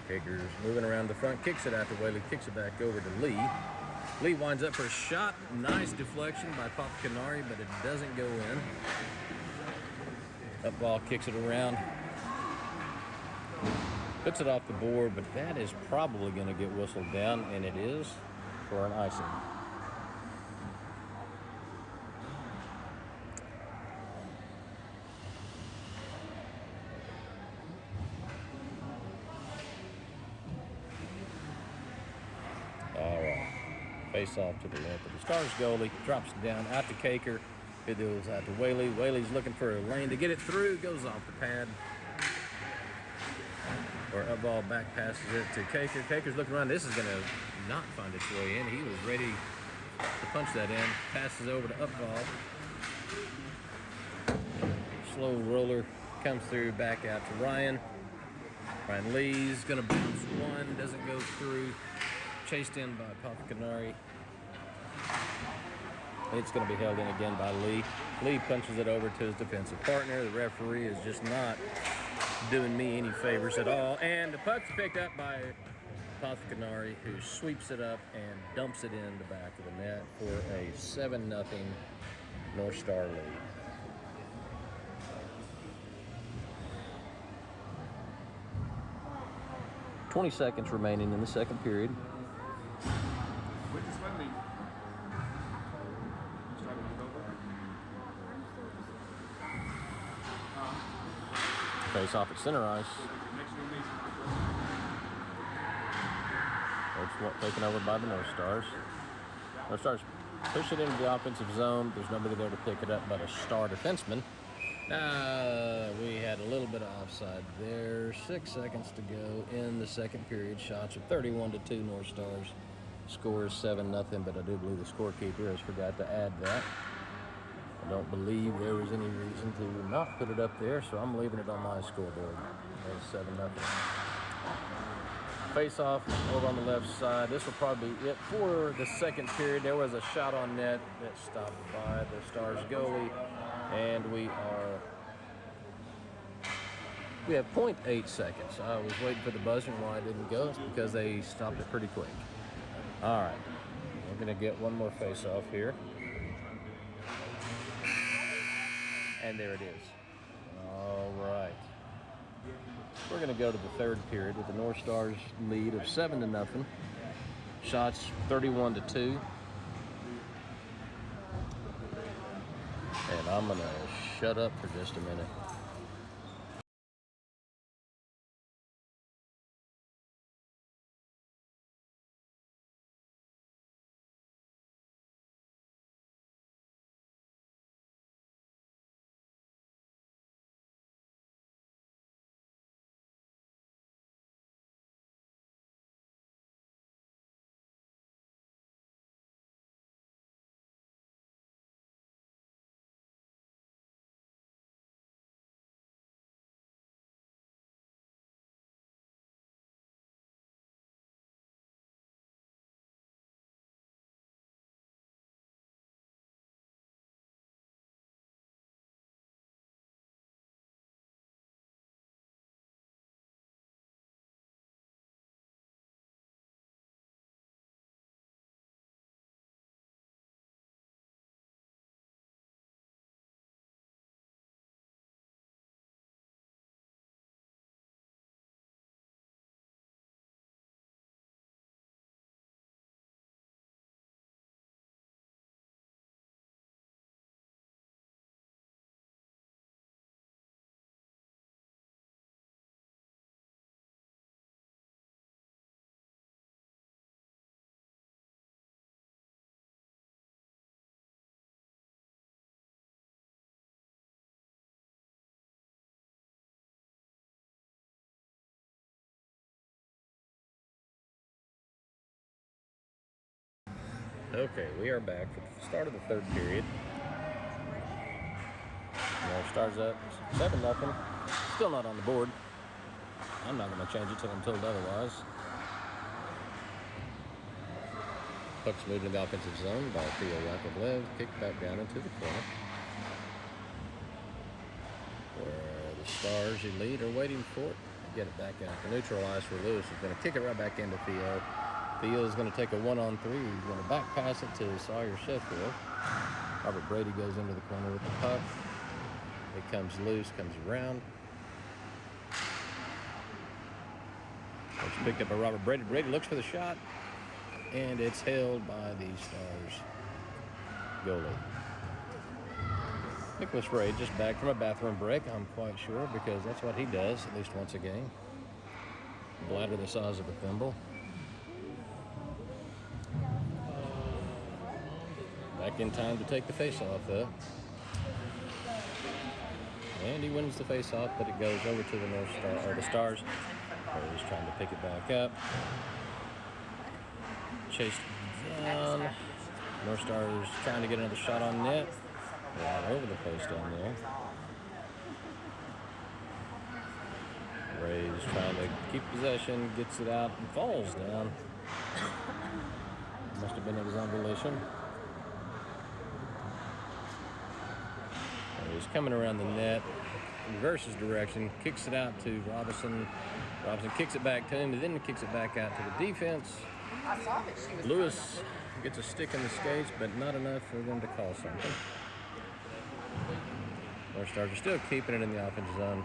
Taker's moving around the front, kicks it out to Whaley, kicks it back over to Lee. Lee winds up for a shot. Nice deflection by Popcanari, but it doesn't go in. Upval kicks it around. Puts it off the board, but that is probably going to get whistled down, and it is for an icing. All right. Face off to the left of the Stars goalie. Drops it down out to Kaker. It goes out to Whaley. Whaley's looking for a lane to get it through. Goes off the pad. Or Upval back passes it to Kaker. Kaker's looking around. This is going to not find its way in. He was ready to punch that in. Passes over to Upval. Slow roller comes through back out to Ryan. Ryan Lee's going to bounce one. Doesn't go through. Chased in by Popcanari. It's going to be held in again by Lee. Lee punches it over to his defensive partner. The referee is just not doing me any favors at all. And the puck's picked up by Popcanari, who sweeps it up and dumps it in the back of the net for a 7-0 North Star lead. "20 seconds remaining in the second period. Face off at center ice. It's taken over by the North Stars. North Stars push it into the offensive zone. There's nobody there to pick it up but a star defenseman. We had a little bit of offside there. 6 seconds to go in the second period. Shots are 31-2 North Stars. Score is 7-0, but I do believe the scorekeeper has forgot to add that. I don't believe there was any reason to not put it up there, so I'm leaving it on my scoreboard. That's 7-0. Face off over on the left side. This will probably be it for the second period. There was a shot on net that stopped by the Stars goalie, and we have 0.8 seconds. I was waiting for the buzzer, and why it didn't go, it's because they stopped it pretty quick. All right, we're gonna get one more face off here. And there it is. All right. We're going to go to the third period with the North Stars lead of 7-0. Shots 31-2. And I'm going to shut up for just a minute. Okay, we are back for the start of the third period. North Stars up 7-0. Still not on the board. I'm not going to change it till I'm told otherwise. Puck's moved into the offensive zone by Theo Yakovlev. Kicked back down into the corner, where the Stars elite are waiting for it. Get it back out to neutral ice where Lewis is going to kick it right back into Theo. Theo is going to take a 1-on-3. He's going to back pass it to Sawyer Sheffield. Robert Brady goes into the corner with the puck. It comes loose, comes around. It's picked up by Robert Brady. Brady looks for the shot, and it's held by the Stars goalie. Nicholas Ray just back from a bathroom break, I'm quite sure, because that's what he does at least once a game. Bladder the size of a thimble. Back in time to take the face-off, though. And he wins the face-off, but it goes over to the North Star, or the Stars. He's trying to pick it back up. Chased down. North Stars trying to get another shot on net. They're all over the place down there. Ray's trying to keep possession, gets it out, and falls down. Must have been of his own volition. He's coming around the net, reverses direction, kicks it out to Robinson. Robinson kicks it back to him, and then kicks it back out to the defense. I saw that she was. Lewis gets a stick in the skates, but not enough for them to call something. North Stars are still keeping it in the offensive zone.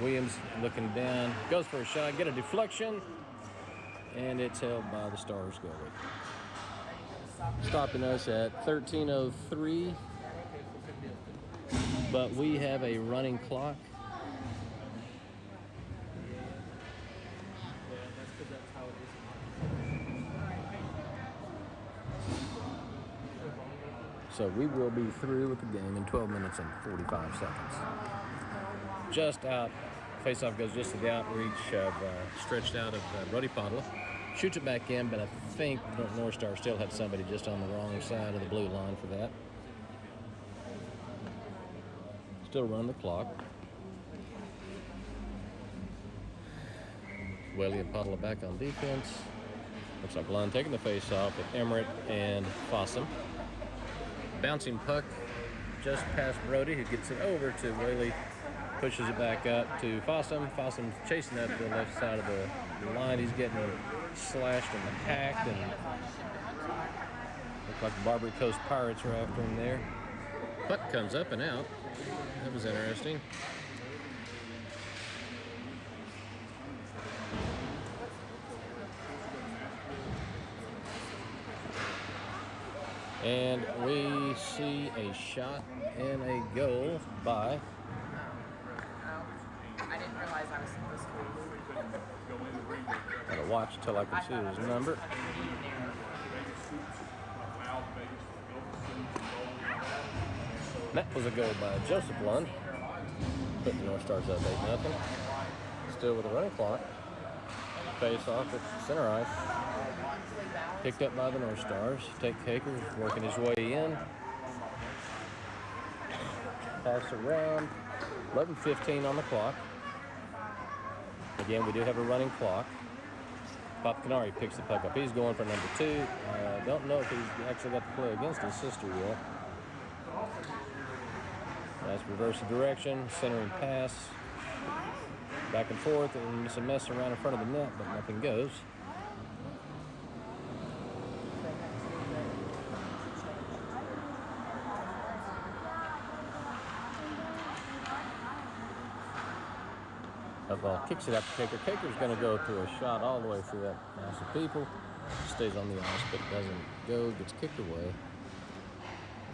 Williams looking down, goes for a shot, get a deflection, and it's held by the Stars goalie. Stopping us at 13:03. But we have a running clock So we will be through with the game in 12 minutes and 45 seconds. Just out, face-off goes just to the outreach of stretched out of Brody Podla. Shoots it back in, but I think North Star still had somebody just on the wrong side of the blue line for that. Still run the clock. Whaley and Podla back on defense. Looks like Lund taking the face-off with Emmerich and Fossum. Bouncing puck just past Brody, who gets it over to Whaley, pushes it back up to Fossum. Fossum's chasing up the left side of the line. He's getting slashed and hacked, and looks like the Barbary Coast Pirates are after him there. Puck comes up and out. That was interesting. And we see a shot and a goal by. I didn't realize I was supposed to. Gotta watch until I can see his number. That was a goal by Joseph Lund. Put the North Stars up 8-0. Still with a running clock. Face off at center ice. Picked up by the North Stars. Tate Caker working his way in. Pass around. 11:15 on the clock. Again, we do have a running clock. Pop Canary picks the puck up. He's going for number 2. I don't know if he's actually got to play against his sister yet. Nice reverse of direction, centering pass. Back and forth, and it's a mess around in front of the net, but nothing goes. Ball kicks it up to Caker. Caker's going to go through a shot all the way through that mass of people. Stays on the ice, but doesn't go. Gets kicked away.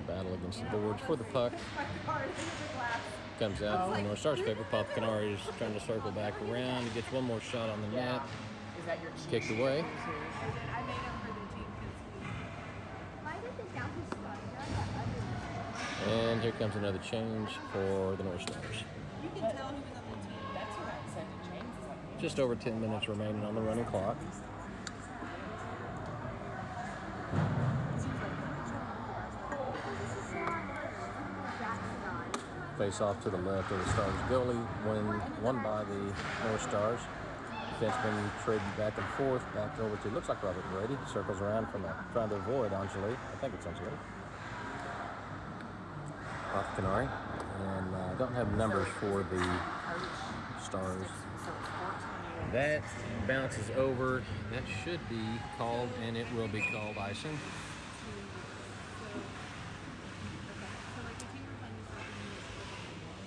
Battle against the boards for the puck. Comes out from the North Stars' favor. Pop Canary is trying to circle back around. He gets one more shot on the net. Kicked away. And here comes another change for the North Stars. You can tell he was on the team. That's what I said to James. Just over 10 minutes remaining on the running clock. Face off to the left of the Stars goalie, won by the North Stars. Defenseman trading back and forth, back over to, looks like Robert Brady. Circles around from trying to avoid Angeli. I think it's Angeli. Off Canary. And I don't have numbers for the Stars. That bounces over. That should be called, and it will be called icing.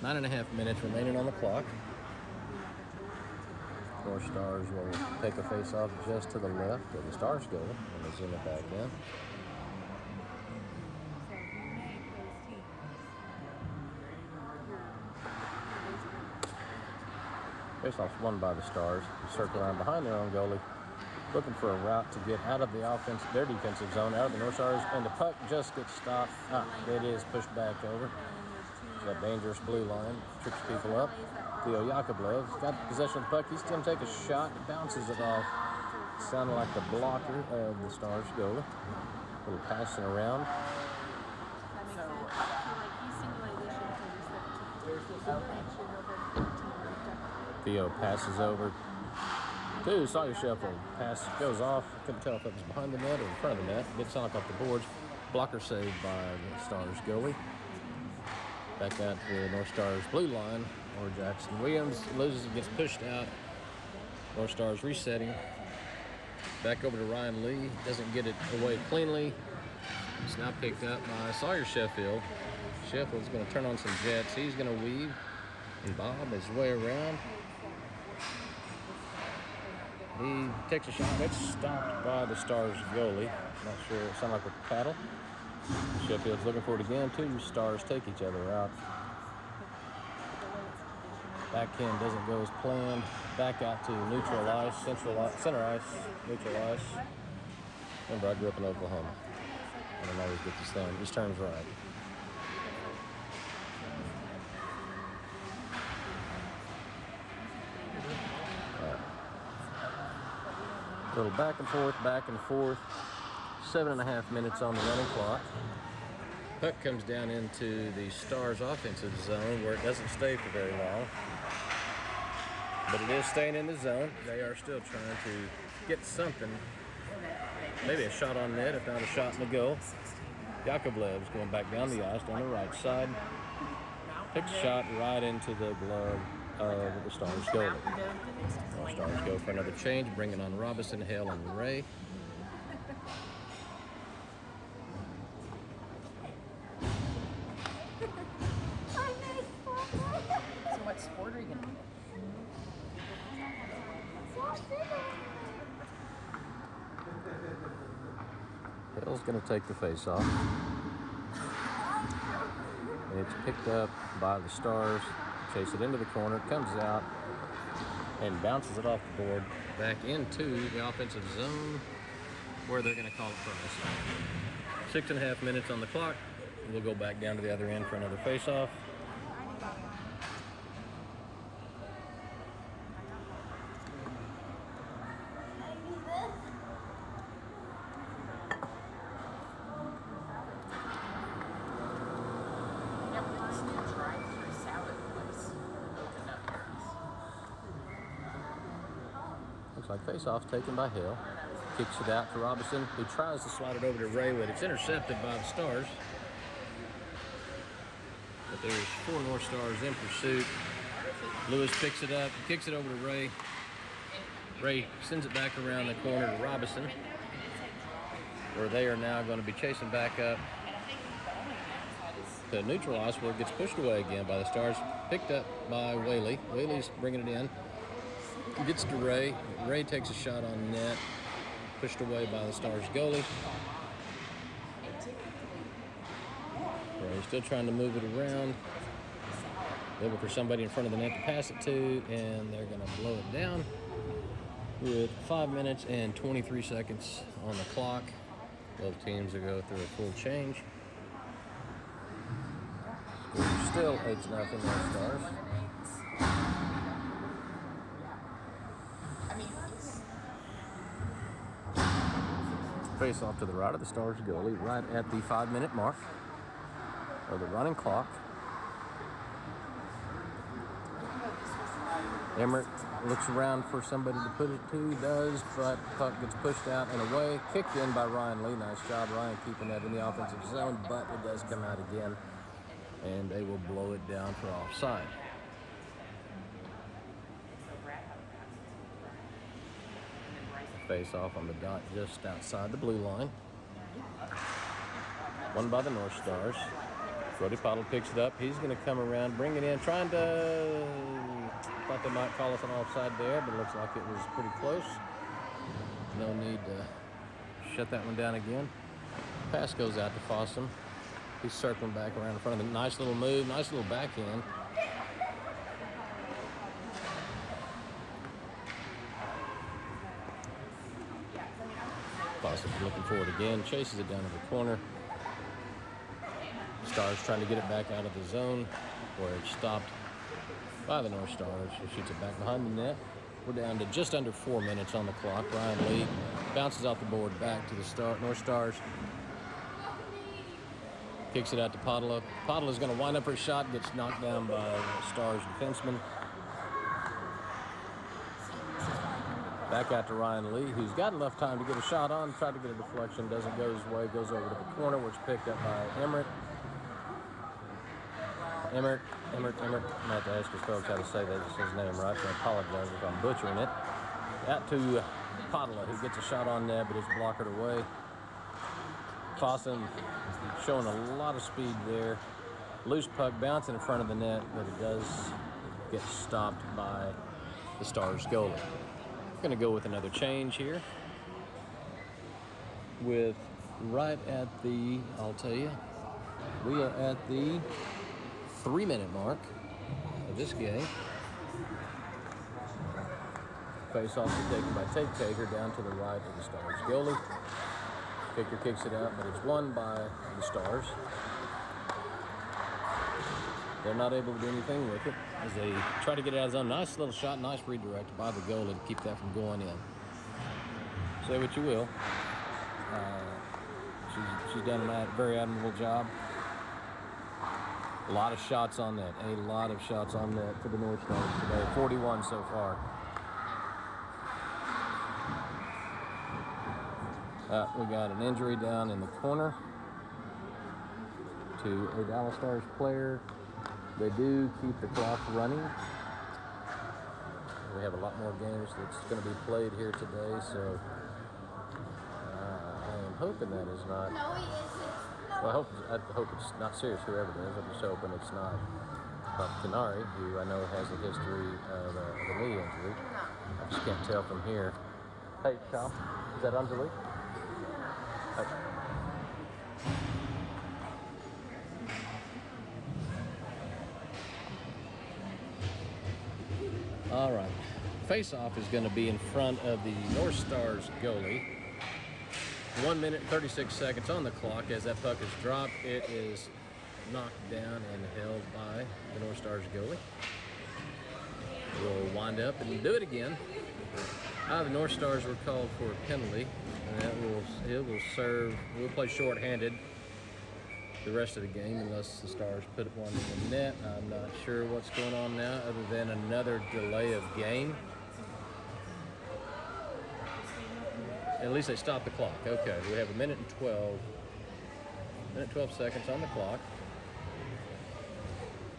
Nine and a half minutes remaining on the clock. North Stars will take a face-off just to the left of the Stars goal, and they zoom it back in. Face-off won by the Stars. They circle around behind their own goalie, looking for a route to get out of the offense, their defensive zone, out of the North Stars, and the puck just gets stopped. It is pushed back over. That dangerous blue line tricks people up. Theo Yakovlev got possession of the puck. He's going to take a shot. He bounces it off. Sounding like the blocker of the Stars goalie. A little passing around. Theo passes over to Sawyer Sheffield. Pass goes off. Couldn't tell if it was behind the net or in front of the net. Gets knocked off the boards. Blocker saved by the Stars goalie. Back out to the North Stars blue line, or Jackson Williams loses and gets pushed out. North Stars resetting. Back over to Ryan Lee. Doesn't get it away cleanly. It's now picked up by Sawyer Sheffield. Sheffield's going to turn on some jets. He's going to weave and bob his way around. He takes a shot. It's stopped by the Stars goalie. Not sure. It sounded like a paddle. Sheffield's looking for it again. Two Stars take each other out. Backhand doesn't go as planned. Back out to neutral ice, center ice, neutral ice. Remember, I grew up in Oklahoma. I don't always get this thing. Just turns right. Little back and forth, back and forth. 7.5 minutes on the running clock. Puck comes down into the Stars offensive zone where it doesn't stay for very long. But it is staying in the zone. They are still trying to get something. Maybe a shot on net, if not a shot in the goal. Yakovlev's going back down the ice on the right side. Takes a shot right into the glove of the Stars goalie. The Stars go for another change, bringing on Robinson, Hale, and Ray. So what sport are you going to do? Hale's going to take the face off. And it's picked up by the Stars. Chase it into the corner, comes out, and bounces it off the board back into the offensive zone where they're going to call it for us. 6.5 minutes on the clock. We'll go back down to the other end for another face-off. Looks like face-off taken by Hill. Kicks it out to Robinson, who tries to slide it over to Ray, but it's intercepted by the Stars. But there's 4 North Stars in pursuit. Lewis picks it up, kicks it over to Ray. Ray sends it back around the corner to Robinson, where they are now going to be chasing back up to neutralize, where it gets pushed away again by the Stars. Picked up by Whaley. Whaley's bringing it in. Gets to Ray. Ray takes a shot on net. Pushed away by the Stars goalie. Ray's still trying to move it around. Looking for somebody in front of the net to pass it to, and they're going to blow it down with 5 minutes and 23 seconds on the clock. Both teams will go through a full change. Still 8-0 North Stars. Face off to the right of the Stars goalie, right at the 5-minute mark of the running clock. Emmerich looks around for somebody to put it to, does, but puck gets pushed out and away. Kicked in by Ryan Lee. Nice job, Ryan, keeping that in the offensive zone, but it does come out again, and they will blow it down for offside. Face off on the dot just outside the blue line. Won by the North Stars. Brody Pottle picks it up. He's going to come around, bring it in, trying to... Thought they might call us an offside there, but it looks like it was pretty close. No need to shut that one down again. Pass goes out to Fossum. He's circling back around in front of the nice little move, nice little backhand. Fossum's looking for it again, chases it down to the corner. Stars trying to get it back out of the zone where it's stopped by the North Stars. She shoots it back behind the net. We're down to just under 4 minutes on the clock. Ryan Lee bounces off the board back to the North Stars. Kicks it out to Podla. Podla's going to wind up her shot, gets knocked down by the Stars defenseman. Back out to Ryan Lee, who's got enough time to get a shot on. Tried to get a deflection, doesn't go his way. Goes over to the corner, where it's picked up by Emmerich. Emmerich. I'm going to have to ask his folks how to say his name right, so I apologize if I'm butchering it. Out to Podla, who gets a shot on net, but it's blockered away. Fossum showing a lot of speed there. Loose puck bouncing in front of the net, but it does get stopped by the Stars goalie. We're going to go with another change here. With right at the, I'll tell you, we are at the 3-minute mark of this game. Face off is taken by Tate Kager down to the right of the Stars goalie. Kicker kicks it out, but it's won by the Stars. They're not able to do anything with it as they try to get it out of zone. Nice little shot, nice redirect by the goalie to keep that from going in. Say what you will. She's done a very admirable job. A lot of shots on net. A lot of shots on net for the North Stars today. 41 so far. We got an injury down in the corner to a Dallas Stars player. They do keep the clock running. We have a lot more games that's going to be played here today, so I am hoping that is not. No, he isn't. Well, I hope it's not serious, whoever it is. I'm just hoping it's not Canary, who I know has a history of a knee injury. I just can't tell from here. Hey, Tom, is that Anjali? Hey. All right, face-off is going to be in front of the North Stars goalie. 1 minute, 36 seconds on the clock. As that puck is dropped, it is knocked down and held by the North Stars goalie. We'll wind up and do it again. The North Stars were called for a penalty, and it will serve. We'll play shorthanded the rest of the game unless the Stars put one in the net. I'm not sure what's going on now other than another delay of game. At least they stopped the clock. Okay, we have a minute 12 seconds on the clock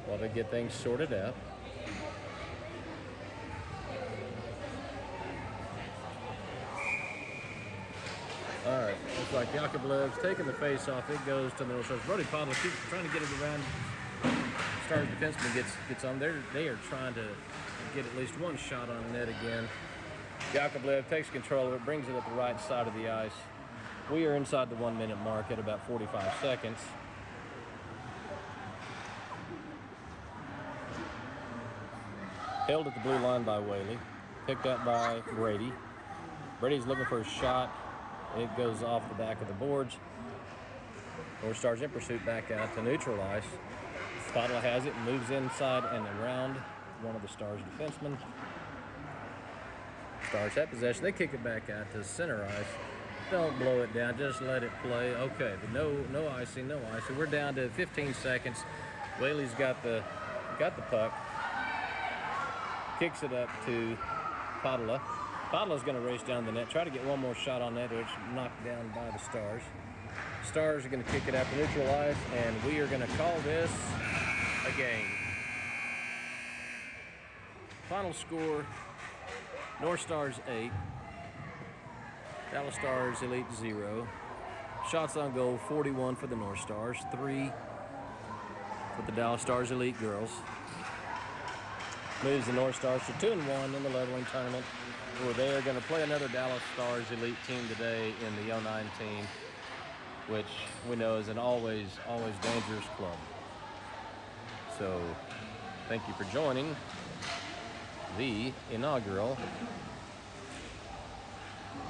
while they get things sorted out. All right, looks like Yakovlev's taking the face off. It goes to the North Stars. Brody Podler keeps trying to get it around. Stars defenseman gets on there. They are trying to get at least one shot on net again. Yakovlev takes control of it, brings it up the right side of the ice. We are inside the 1 minute mark at about 45 seconds. Held at the blue line by Whaley. Picked up by Brady. Brady's looking for a shot. It goes off the back of the boards. North Stars in pursuit back out to neutral ice. Podla has it, moves inside and around one of the Stars defensemen. Stars have possession. They kick it back out to center ice. Don't blow it down. Just let it play. Okay, but no icing, no icing. We're down to 15 seconds. Whaley's got the puck. Kicks it up to Podla. Podla's going to race down the net, try to get one more shot on net, which is knocked down by the Stars. Stars are going to kick it out to neutral ice, and we are going to call this a game. Final score, North Stars 8, Dallas Stars Elite 0. Shots on goal, 41 for the North Stars, 3 for the Dallas Stars Elite Girls. Moves the North Stars to 2-1 in the leveling tournament, where they are going to play another Dallas Stars Elite team today in the 09 team, which we know is an always dangerous club. So, thank you for joining the inaugural,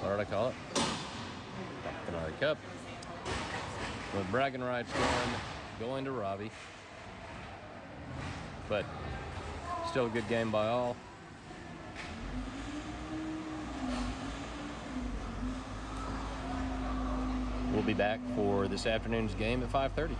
what did I call it? Canary Cup. With bragging rights going to Robbie. But still a good game by all. We'll be back for this afternoon's game at 5:30.